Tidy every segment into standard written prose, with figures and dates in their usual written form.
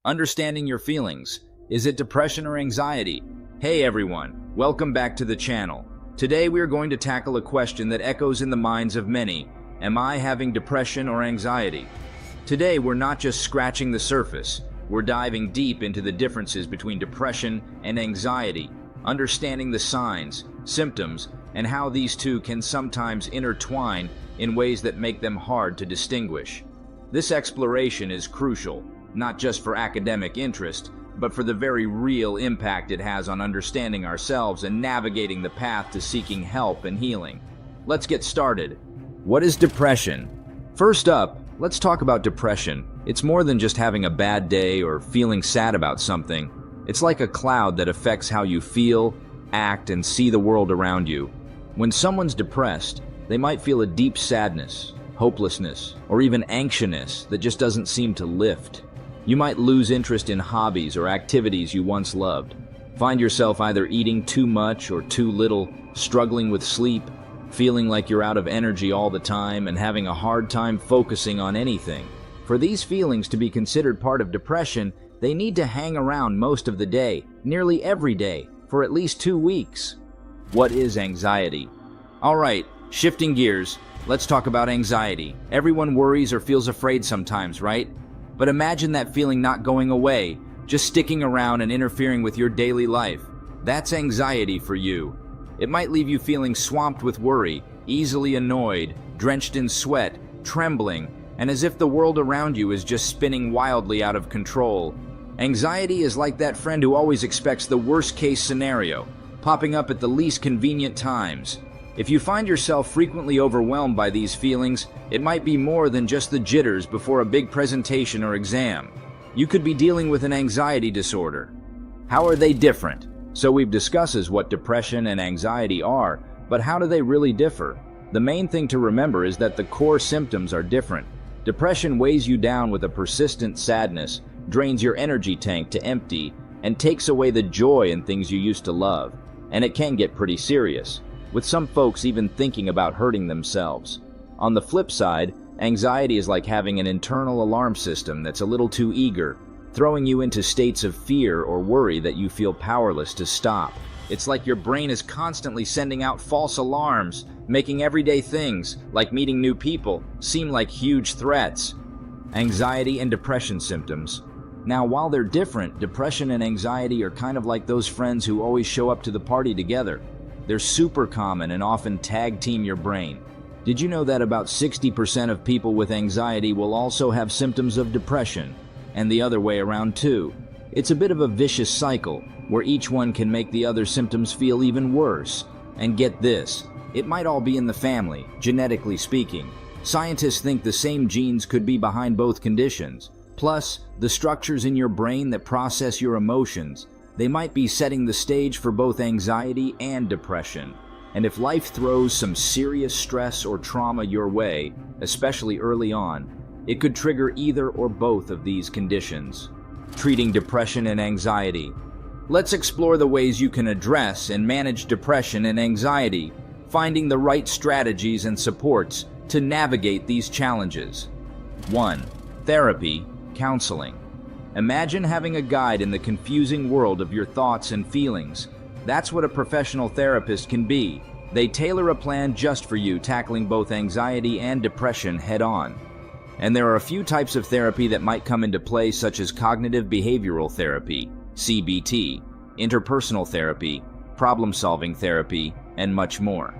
Understanding your feelings. Is it depression or anxiety? Hey everyone, welcome back to the channel. Today we are going to tackle a question that echoes in the minds of many. Am I having depression or anxiety? Today we're not just scratching the surface, we're diving deep into the differences between depression and anxiety, understanding the signs, symptoms, and how these two can sometimes intertwine in ways that make them hard to distinguish. This exploration is crucial, not just for academic interest, but for the very real impact it has on understanding ourselves and navigating the path to seeking help and healing. Let's get started. What is depression? First up, let's talk about depression. It's more than just having a bad day or feeling sad about something. It's like a cloud that affects how you feel, act, and see the world around you. When someone's depressed, they might feel a deep sadness, hopelessness, or even anxiousness that just doesn't seem to lift. You might lose interest in hobbies or activities you once loved, find yourself either eating too much or too little, struggling with sleep, feeling like you're out of energy all the time, and having a hard time focusing on anything. For these feelings to be considered part of depression, they need to hang around most of the day, nearly every day, for at least 2 weeks. What is anxiety? All right, shifting gears, let's talk about anxiety. Everyone worries or feels afraid sometimes, right? But imagine that feeling not going away, just sticking around and interfering with your daily life. That's anxiety for you. It might leave you feeling swamped with worry, easily annoyed, drenched in sweat, trembling, and as if the world around you is just spinning wildly out of control. Anxiety is like that friend who always expects the worst-case scenario, popping up at the least convenient times. If you find yourself frequently overwhelmed by these feelings, it might be more than just the jitters before a big presentation or exam. You could be dealing with an anxiety disorder. How are they different? So we've discussed what depression and anxiety are, but how do they really differ? The main thing to remember is that the core symptoms are different. Depression weighs you down with a persistent sadness, drains your energy tank to empty, and takes away the joy in things you used to love. And it can get pretty serious, with some folks even thinking about hurting themselves. On the flip side, anxiety is like having an internal alarm system that's a little too eager, throwing you into states of fear or worry that you feel powerless to stop. It's like your brain is constantly sending out false alarms, making everyday things, like meeting new people, seem like huge threats. Anxiety and depression symptoms. Now, while they're different, depression and anxiety are kind of like those friends who always show up to the party together. They're super common and often tag-team your brain. Did you know that about 60% of people with anxiety will also have symptoms of depression? And the other way around too. It's a bit of a vicious cycle, where each one can make the other symptoms feel even worse. And get this, it might all be in the family, genetically speaking. Scientists think the same genes could be behind both conditions. Plus, the structures in your brain that process your emotions, they might be setting the stage for both anxiety and depression. And if life throws some serious stress or trauma your way, especially early on, it could trigger either or both of these conditions. Treating depression and anxiety. Let's explore the ways you can address and manage depression and anxiety, finding the right strategies and supports to navigate these challenges. 1. Therapy, counseling. Imagine having a guide in the confusing world of your thoughts and feelings. That's what a professional therapist can be. They tailor a plan just for you, tackling both anxiety and depression head-on. And there are a few types of therapy that might come into play, such as cognitive behavioral therapy, CBT, interpersonal therapy, problem-solving therapy, and much more.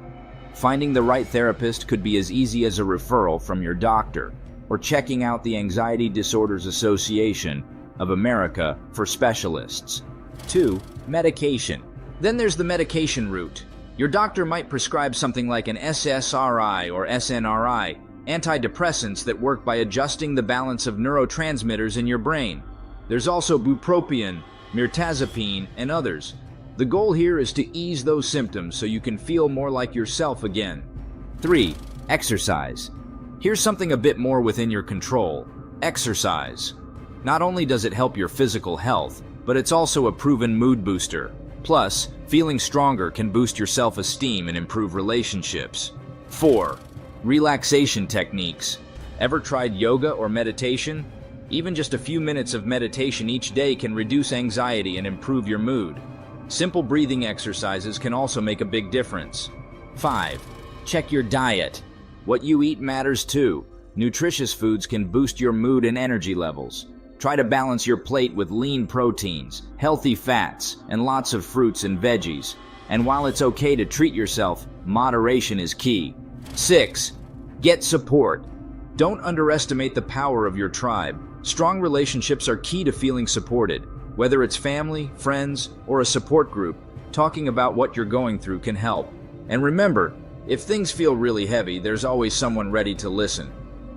Finding the right therapist could be as easy as a referral from your doctor, or checking out the Anxiety Disorders Association of America for specialists. 2. Medication. Then there's the medication route. Your doctor might prescribe something like an SSRI or SNRI, antidepressants that work by adjusting the balance of neurotransmitters in your brain. There's also bupropion, mirtazapine, and others. The goal here is to ease those symptoms so you can feel more like yourself again. 3. Exercise. Here's something a bit more within your control. Exercise. Not only does it help your physical health, but it's also a proven mood booster. Plus, feeling stronger can boost your self-esteem and improve relationships. 4. Relaxation techniques. Ever tried yoga or meditation? Even just a few minutes of meditation each day can reduce anxiety and improve your mood. Simple breathing exercises can also make a big difference. 5. Check your diet. What you eat matters too. Nutritious foods can boost your mood and energy levels. Try to balance your plate with lean proteins, healthy fats, and lots of fruits and veggies. And while it's okay to treat yourself, moderation is key. 6. Get support. Don't underestimate the power of your tribe. Strong relationships are key to feeling supported. Whether it's family, friends, or a support group, talking about what you're going through can help. And remember, if things feel really heavy, there's always someone ready to listen.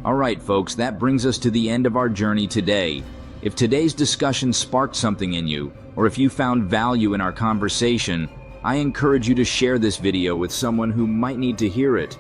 Alright folks, that brings us to the end of our journey today. If today's discussion sparked something in you, or if you found value in our conversation, I encourage you to share this video with someone who might need to hear it.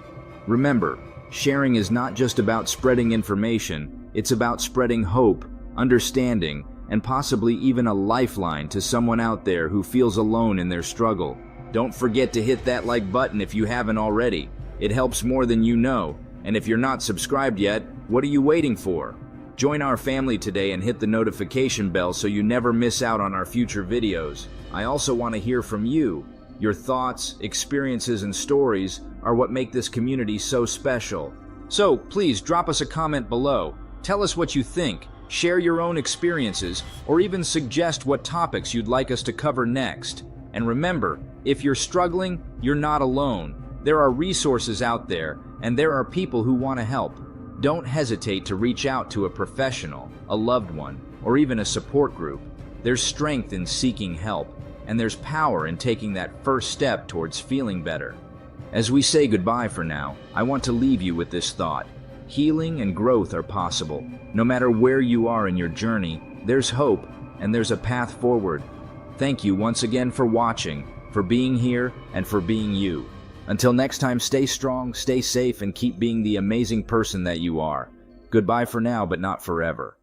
Remember, sharing is not just about spreading information, it's about spreading hope, understanding, and possibly even a lifeline to someone out there who feels alone in their struggle. Don't forget to hit that like button if you haven't already. It helps more than you know. And if you're not subscribed yet, what are you waiting for? Join our family today and hit the notification bell so you never miss out on our future videos. I also want to hear from you. Your thoughts, experiences, and stories are what make this community so special. So please drop us a comment below. Tell us what you think, share your own experiences, or even suggest what topics you'd like us to cover next. And remember, if you're struggling, you're not alone. There are resources out there, and there are people who want to help. Don't hesitate to reach out to a professional, a loved one, or even a support group. There's strength in seeking help, and there's power in taking that first step towards feeling better. As we say goodbye for now, I want to leave you with this thought. Healing and growth are possible. No matter where you are in your journey, there's hope, and there's a path forward. Thank you once again for watching, for being here, and for being you. Until next time, stay strong, stay safe, and keep being the amazing person that you are. Goodbye for now, but not forever.